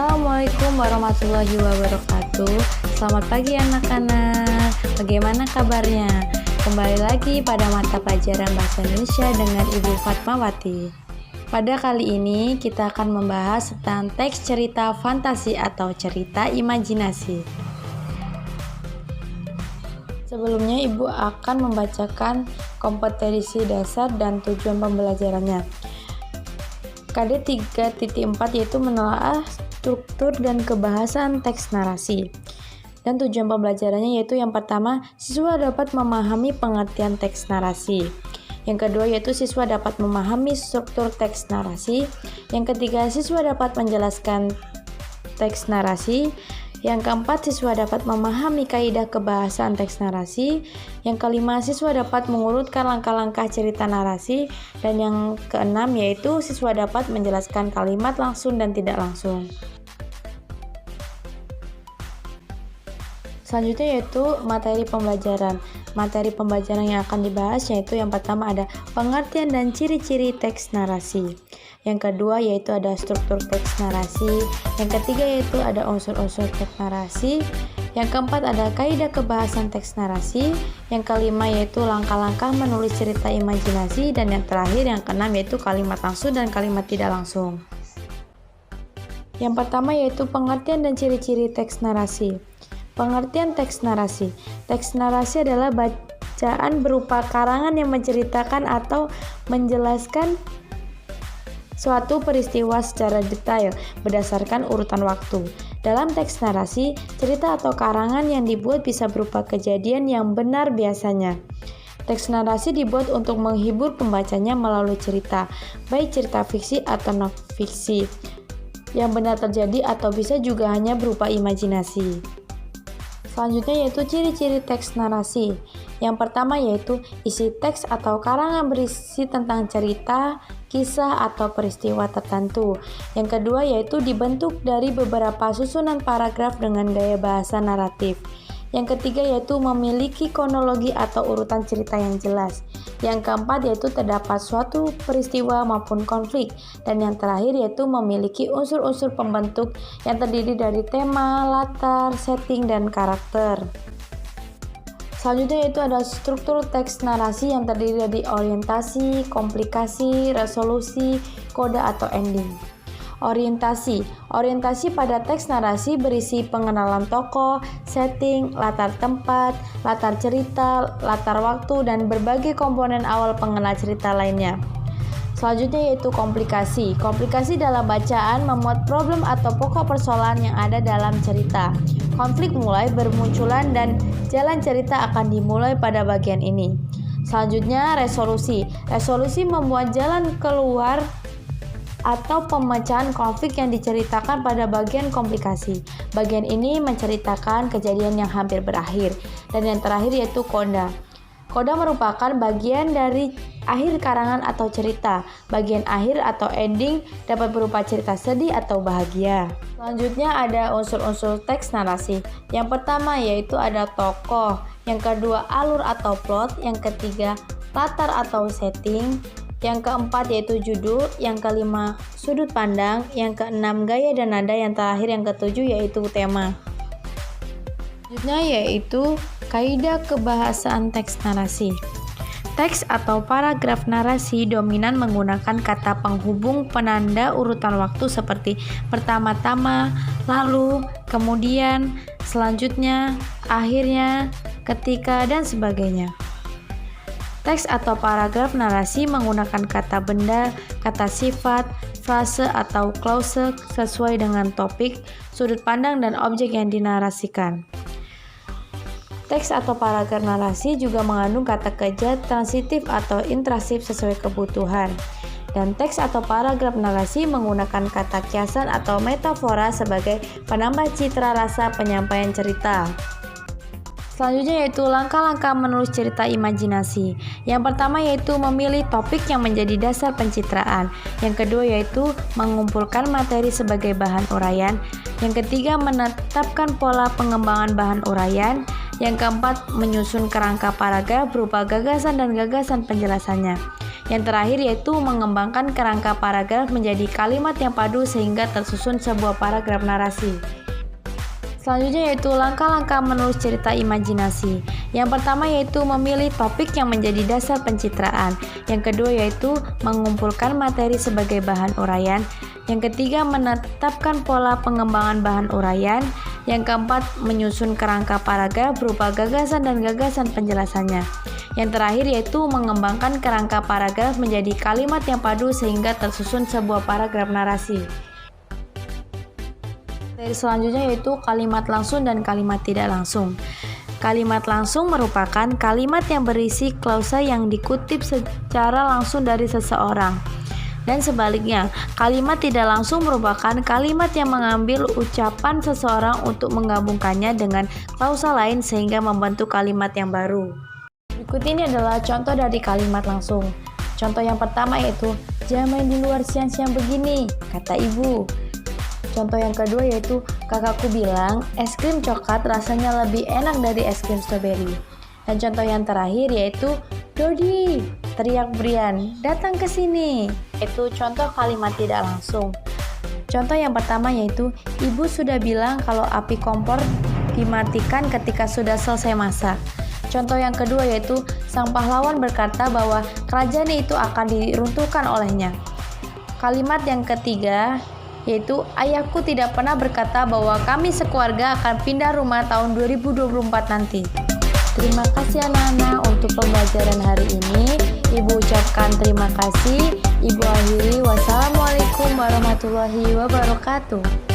Assalamualaikum warahmatullahi wabarakatuh. Selamat pagi anak-anak. Bagaimana kabarnya? Kembali lagi pada mata pelajaran Bahasa Indonesia dengan Ibu Fatmawati. Pada kali ini kita akan membahas tentang teks cerita fantasi atau cerita imajinasi. Sebelumnya Ibu akan membacakan kompetensi dasar dan tujuan pembelajarannya. KD 3.4 yaitu menelaah struktur dan kebahasan teks narasi. Dan tujuan pembelajarannya yaitu yang pertama, siswa dapat memahami pengertian teks narasi. Yang kedua yaitu siswa dapat memahami struktur teks narasi. Yang ketiga, siswa dapat menjelaskan teks narasi. Yang keempat, siswa dapat memahami kaidah kebahasaan teks narasi. Yang kelima, siswa dapat mengurutkan langkah-langkah cerita narasi. Dan yang keenam yaitu siswa dapat menjelaskan kalimat langsung dan tidak langsung. Selanjutnya yaitu materi pembelajaran. Materi pembelajaran yang akan dibahas yaitu yang pertama ada pengertian dan ciri-ciri teks narasi. Yang kedua yaitu ada struktur teks narasi. Yang ketiga yaitu ada unsur-unsur teks narasi. Yang keempat ada kaidah kebahasan teks narasi. Yang kelima yaitu langkah-langkah menulis cerita imajinasi. Dan yang terakhir yang keenam yaitu kalimat langsung dan kalimat tidak langsung. Yang pertama yaitu pengertian dan ciri-ciri teks narasi. Pengertian teks narasi. Teks narasi adalah bacaan berupa karangan yang menceritakan atau menjelaskan suatu peristiwa secara detail berdasarkan urutan waktu. Dalam teks narasi, cerita atau karangan yang dibuat bisa berupa kejadian yang benar biasanya. Teks narasi dibuat untuk menghibur pembacanya melalui cerita, baik cerita fiksi atau non-fiksi, yang benar terjadi atau bisa juga hanya berupa imajinasi. Selanjutnya yaitu ciri-ciri teks narasi. Yang pertama yaitu isi teks atau karangan berisi tentang cerita, kisah, atau peristiwa tertentu. Yang kedua yaitu dibentuk dari beberapa susunan paragraf dengan gaya bahasa naratif. Yang ketiga yaitu memiliki kronologi atau urutan cerita yang jelas. Yang keempat yaitu terdapat suatu peristiwa maupun konflik. Dan yang terakhir yaitu memiliki unsur-unsur pembentuk yang terdiri dari tema, latar, setting, dan karakter. Selanjutnya yaitu ada struktur teks narasi yang terdiri dari orientasi, komplikasi, resolusi, kode atau ending. Orientasi pada teks narasi berisi pengenalan tokoh, setting, latar tempat, latar cerita, latar waktu, dan berbagai komponen awal pengenal cerita lainnya. Selanjutnya yaitu komplikasi. Komplikasi dalam bacaan memuat problem atau pokok persoalan yang ada dalam cerita. Konflik mulai bermunculan dan jalan cerita akan dimulai pada bagian ini. Selanjutnya resolusi. Resolusi membuat jalan keluar atau pemecahan konflik yang diceritakan pada bagian komplikasi. Bagian ini menceritakan kejadian yang hampir berakhir. Dan yang terakhir yaitu koda. Koda merupakan bagian dari akhir karangan atau cerita. Bagian akhir atau ending dapat berupa cerita sedih atau bahagia. Selanjutnya ada unsur-unsur teks narasi. Yang pertama yaitu ada tokoh. Yang kedua alur atau plot. Yang ketiga latar atau setting. Yang keempat yaitu judul, yang kelima sudut pandang, yang keenam gaya dan nada, yang terakhir yang ketujuh yaitu tema. Selanjutnya yaitu kaidah kebahasaan teks narasi. Teks atau paragraf narasi dominan menggunakan kata penghubung penanda urutan waktu seperti pertama-tama, lalu, kemudian, selanjutnya, akhirnya, ketika, dan sebagainya. Teks atau paragraf narasi menggunakan kata benda, kata sifat, frase atau klase sesuai dengan topik, sudut pandang, dan objek yang dinarasikan. Teks atau paragraf narasi juga mengandung kata kerja transitif atau intrasif sesuai kebutuhan. Dan teks atau paragraf narasi menggunakan kata kiasan atau metafora sebagai penambah citra rasa penyampaian cerita. Selanjutnya yaitu langkah-langkah menulis cerita imajinasi. Yang pertama yaitu memilih topik yang menjadi dasar pencitraan. Yang kedua yaitu mengumpulkan materi sebagai bahan uraian. Yang ketiga menetapkan pola pengembangan bahan uraian. Yang keempat menyusun kerangka paragraf berupa gagasan dan gagasan penjelasannya. Yang terakhir yaitu mengembangkan kerangka paragraf menjadi kalimat yang padu sehingga tersusun sebuah paragraf narasi. Selanjutnya yaitu langkah-langkah menulis cerita imajinasi. Yang pertama yaitu memilih topik yang menjadi dasar pencitraan. Yang kedua yaitu mengumpulkan materi sebagai bahan uraian. Yang ketiga menetapkan pola pengembangan bahan uraian. Yang keempat menyusun kerangka paragraf berupa gagasan dan gagasan penjelasannya. Yang terakhir yaitu mengembangkan kerangka paragraf menjadi kalimat yang padu sehingga tersusun sebuah paragraf narasi. Materi selanjutnya yaitu kalimat langsung dan kalimat tidak langsung. Kalimat langsung merupakan kalimat yang berisi klausa yang dikutip secara langsung dari seseorang. Dan sebaliknya, kalimat tidak langsung merupakan kalimat yang mengambil ucapan seseorang untuk menggabungkannya dengan klausa lain sehingga membentuk kalimat yang baru. Berikut ini adalah contoh dari kalimat langsung. Contoh yang pertama yaitu, "Jangan main di luar siang-siang begini," kata ibu. Contoh yang kedua yaitu, "Kakakku bilang es krim coklat rasanya lebih enak dari es krim stroberi." Dan contoh yang terakhir yaitu, "Dodi," teriak Brian, "datang ke sini." Itu contoh kalimat tidak langsung. Contoh yang pertama yaitu, "Ibu sudah bilang kalau api kompor dimatikan ketika sudah selesai masak." Contoh yang kedua yaitu, sang pahlawan berkata bahwa kerajaan itu akan diruntuhkan olehnya. Kalimat yang ketiga yaitu, "Ayahku tidak pernah berkata bahwa kami sekeluarga akan pindah rumah tahun 2024 nanti." Terima kasih anak-anak untuk pembelajaran hari ini. Ibu ucapkan terima kasih. Ibu akhiri, wassalamualaikum warahmatullahi wabarakatuh.